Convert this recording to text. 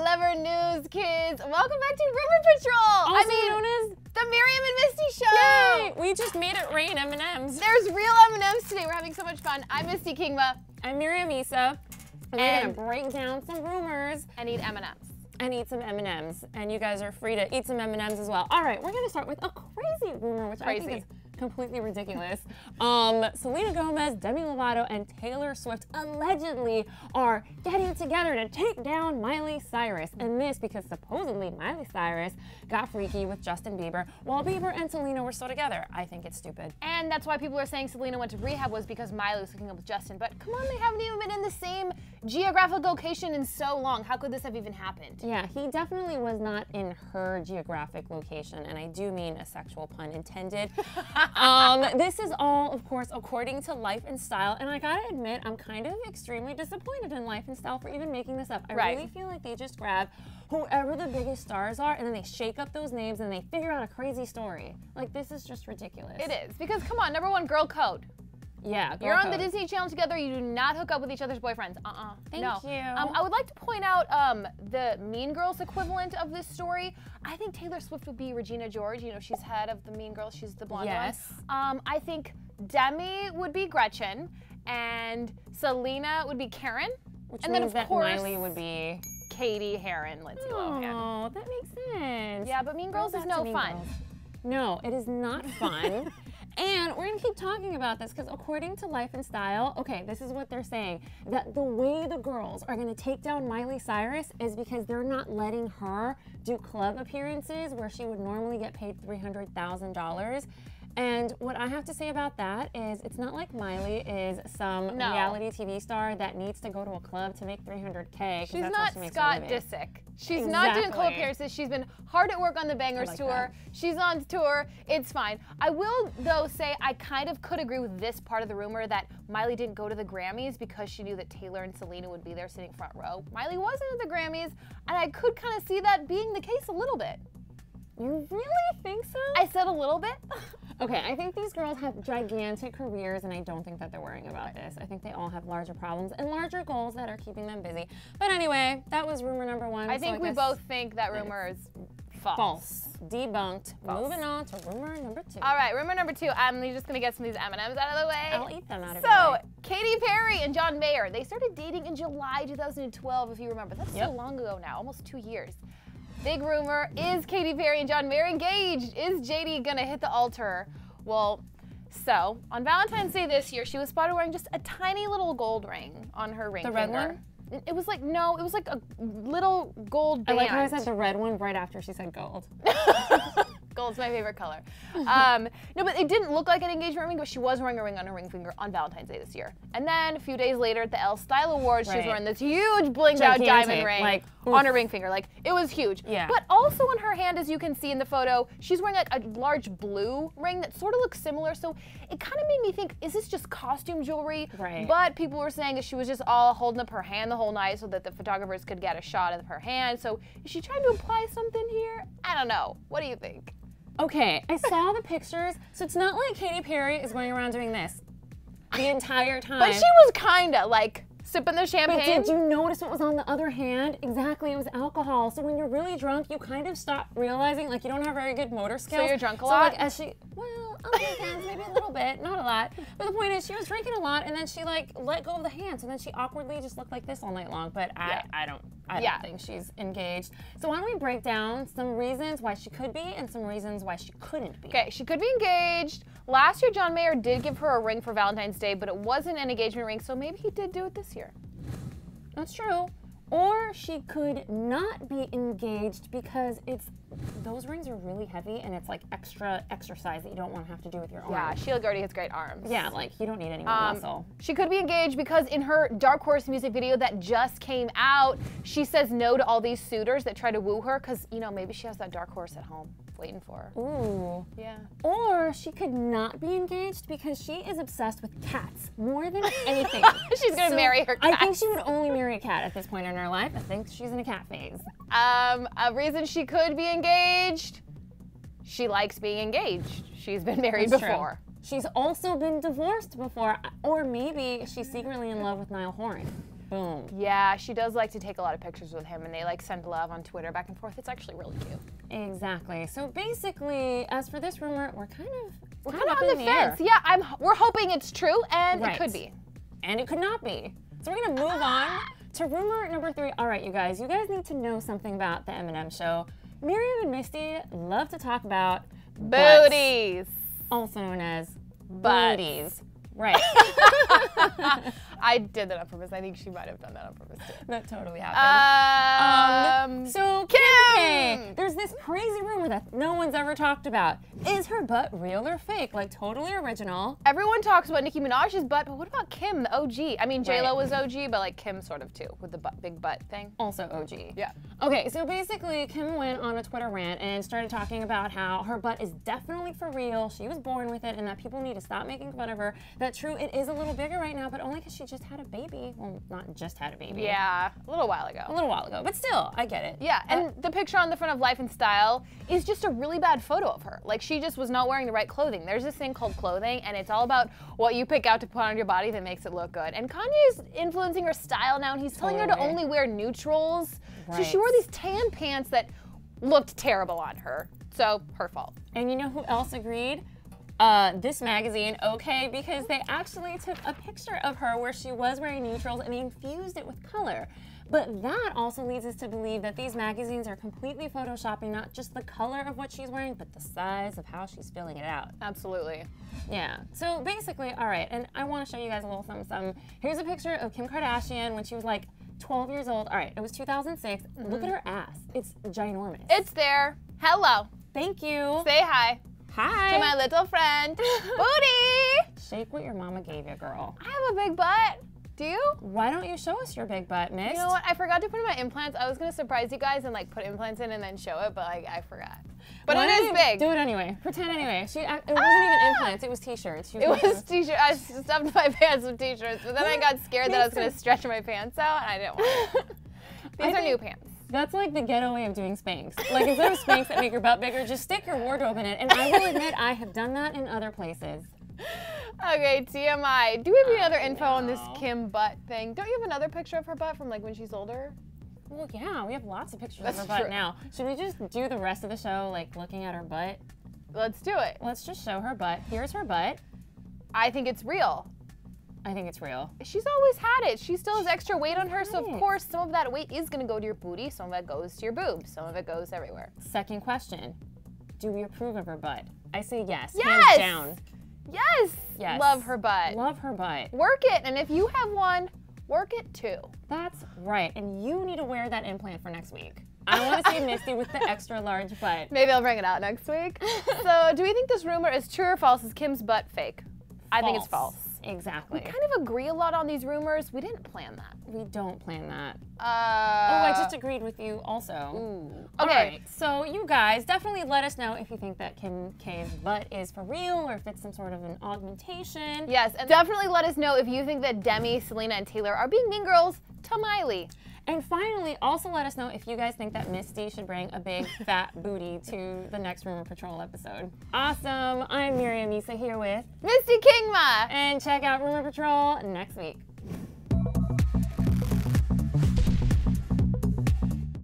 Clevver news, kids. Welcome back to Rumor Patrol. Also known as the Miriam and Misty show. Yay! We just made it rain M&Ms. There's real M&Ms today. We're having so much fun. I'm Misty Kingma. I'm Miriam Isa. And we're gonna break down some rumors and eat M&Ms. And eat some M&Ms. And you guys are free to eat some M&Ms as well. All right, we're gonna start with a crazy rumor, which I think is completely ridiculous. Selena Gomez, Demi Lovato, and Taylor Swift allegedly are getting together to take down Miley Cyrus. And this because supposedly Miley Cyrus got freaky with Justin Bieber while Bieber and Selena were still together. I think it's stupid. And that's why people are saying Selena went to rehab was because Miley was hooking up with Justin. But come on, they haven't even been in the same geographic location in so long. How could this have even happened? Yeah, he definitely was not in her geographic location, and I do mean a sexual pun intended. This is all, of course, according to Life and Style, and I gotta admit, I'm kind of extremely disappointed in Life and Style for even making this up. I really feel like they just grab whoever the biggest stars are, and then they shake up those names, and they figure out a crazy story. Like, this is just ridiculous. It is, because come on, #1, girl code. Yeah, You're on the Disney Channel together, you do not hook up with each other's boyfriends. Thank you. I would like to point out the Mean Girls equivalent of this story. I think Taylor Swift would be Regina George. You know, she's head of the Mean Girls, she's the blonde one. I think Demi would be Gretchen, and Selena would be Karen. Which and means then, that of course, Miley would be Katie, Heron, Lindsay Lohan. Oh, that makes sense. Yeah, but Mean Girls is no fun. No, it is not fun. And we're gonna keep talking about this because according to Life and Style, okay, this is what they're saying, that the way the girls are gonna take down Miley Cyrus is because they're not letting her do club appearances where she would normally get paid $300,000. And what I have to say about that is it's not like Miley is some reality TV star that needs to go to a club to make $300K. She's not Scott Disick. She's not doing club appearances. She's been hard at work on the Bangers tour. She's on tour. It's fine. I will, though, say I kind of could agree with this part of the rumor that Miley didn't go to the Grammys because she knew that Taylor and Selena would be there sitting front row. Miley wasn't at the Grammys, and I could kind of see that being the case a little bit. You really think so? I said a little bit. Okay, I think these girls have gigantic careers, and I don't think that they're worrying about this. I think they all have larger problems and larger goals that are keeping them busy. But anyway, that was rumor #1. I think we both think that rumor is false. Debunked. Moving on to rumor #2. All right, rumor #2. I'm just gonna get some of these M&Ms out of the way. I'll eat them out of the way. So, Katy Perry and John Mayer, they started dating in July 2012, if you remember. That's so long ago now, almost 2 years. Big rumor, is Katy Perry and John Mayer engaged? Is JD gonna hit the altar? Well, so, on Valentine's Day this year, she was spotted wearing just a tiny little gold ring on her ring finger. The red one? It was like, no, it was like a little gold band. I like how I said the red one right after she said gold. Gold's my favorite color. No, but it didn't look like an engagement ring, but she was wearing a ring on her ring finger on Valentine's Day this year. And then a few days later at the Elle Style Awards, she was wearing this huge blinged out diamond ring on her ring finger. Like, it was huge. Yeah. But also on her hand, as you can see in the photo, she's wearing like a large blue ring that sort of looks similar. So it kind of made me think, is this just costume jewelry? Right. But people were saying that she was just all holding up her hand the whole night so that the photographers could get a shot of her hand. So is she trying to imply something here? I don't know. What do you think? Okay, I saw the pictures, so it's not like Katy Perry is going around doing this the entire time. But she was kinda like sipping the champagne. But did you notice what was on the other hand? Exactly, it was alcohol. So when you're really drunk, you kind of stop realizing, like, you don't have very good motor skills. So you're drunk a lot? So like as she, well, on weekends, maybe a little bit, not a lot. But the point is, she was drinking a lot, and then she like let go of the hand, so then she awkwardly just looked like this all night long. But I don't think she's engaged. So why don't we break down some reasons why she could be and some reasons why she couldn't be. Okay, she could be engaged. Last year, John Mayer did give her a ring for Valentine's Day, but it wasn't an engagement ring, so maybe he did do it this year. That's true. Or she could not be engaged because those rings are really heavy and it's like extra exercise that you don't want to have to do with your arms. Yeah, Sheila Gertie has great arms. Yeah, like you don't need any more muscle. She could be engaged because in her Dark Horse music video that just came out, she says no to all these suitors that try to woo her because, you know, maybe she has that dark horse at home waiting for her. Ooh. Yeah. Or she could not be engaged because she is obsessed with cats more than anything. She's gonna marry her cat. I think she would only marry a cat at this point in her life. I think she's in a cat phase. A reason she could be engaged, she likes being engaged. She's been married before. She's also been divorced before, or maybe she's secretly in love with Niall Horan. Boom. Yeah, she does like to take a lot of pictures with him, and they like send love on Twitter back and forth. It's actually really cute. Exactly. So basically, as for this rumor, we're kind of on the fence. Yeah, we're hoping it's true, and right. It could be. And it could not be. So we're gonna move on to rumor number 3. All right, you guys need to know something about the M&M show. Miriam and Misty love to talk about booties, also known as butts. Booties. Right. I did that on purpose. I think she might have done that on purpose too. That totally happened. So Kim K, there's this crazy rumor that no one's ever talked about. Is her butt real or fake? Like totally original. Everyone talks about Nicki Minaj's butt, but what about Kim, the OG? I mean, J-Lo was OG, but like Kim sort of too, with the big butt thing. Also OG. Yeah. Okay, so basically Kim went on a Twitter rant and started talking about how her butt is definitely for real. She was born with it, and that people need to stop making fun of her. That true, it is a little bigger right now, but only because she just had a baby. Well, not just had a baby. Yeah, a little while ago. A little while ago, but still, I get it. Yeah, and the picture on the front of Life and Style is just a really bad photo of her. Like, she just was not wearing the right clothing. There's this thing called clothing, and it's all about what you pick out to put on your body that makes it look good. And Kanye's influencing her style now, and he's telling her to only wear neutrals. Right. So she wore these tan pants that looked terrible on her. So, her fault. And you know who else agreed? This magazine, okay, because they actually took a picture of her where she was wearing neutrals and they infused it with color. But that also leads us to believe that these magazines are completely photoshopping not just the color of what she's wearing, but the size of how she's filling it out. Absolutely. Yeah, so basically, all right, and I want to show you guys a little something. Here's a picture of Kim Kardashian when she was like 12 years old. All right, it was 2006. Look at her ass. It's ginormous. It's there. Hello. Thank you. Say hi. Hi. To my little friend. Booty. Shake what your mama gave you, girl. I have a big butt. Do you? Why don't you show us your big butt, miss? You know what? I forgot to put in my implants. I was going to surprise you guys and like put implants in and then show it, but like I forgot. But it is big. Do it anyway. Pretend anyway. It wasn't even implants. It was t-shirts. It was t-shirts. I stuffed my pants with t-shirts, but then I got scared that I was going to stretch my pants out and I didn't want it. These are new pants. That's like the ghetto way of doing Spanx. Like instead of Spanx that make your butt bigger, just stick your wardrobe in it. And I will admit, I have done that in other places. Okay, TMI. Do we have any other info on this Kim butt thing? Don't you have another picture of her butt from like when she's older? Well, yeah, we have lots of pictures of her butt now. Should we just do the rest of the show like looking at her butt? Let's do it. Let's just show her butt. Here's her butt. I think it's real. I think it's real. She's always had it. She still has extra weight on her, so of course some of that weight is going to go to your booty, some of it goes to your boobs, some of it goes everywhere. Second question. Do we approve of her butt? I say yes. Yes! Hands down. Yes! Yes. Love her butt. Love her butt. Work it, and if you have one, work it too. That's right, and you need to wear that implant for next week. I want to see Misty with the extra large butt. Maybe I'll bring it out next week. So, do we think this rumor is true or false? Is Kim's butt fake? I think it's false. Exactly. We kind of agree a lot on these rumors. We didn't plan that. We don't plan that. Oh, I just agreed with you also. Ooh. Okay. All right, so you guys definitely let us know if you think that Kim K's butt is for real or if it's some sort of an augmentation. Yes, and definitely let us know if you think that Demi, Selena, and Taylor are being mean girls to Miley. And finally, also let us know if you guys think that Misty should bring a big fat booty to the next Rumor Patrol episode. Awesome. I'm Miriam and Misty here with Misty Kingma. And check out Rumor Patrol next week.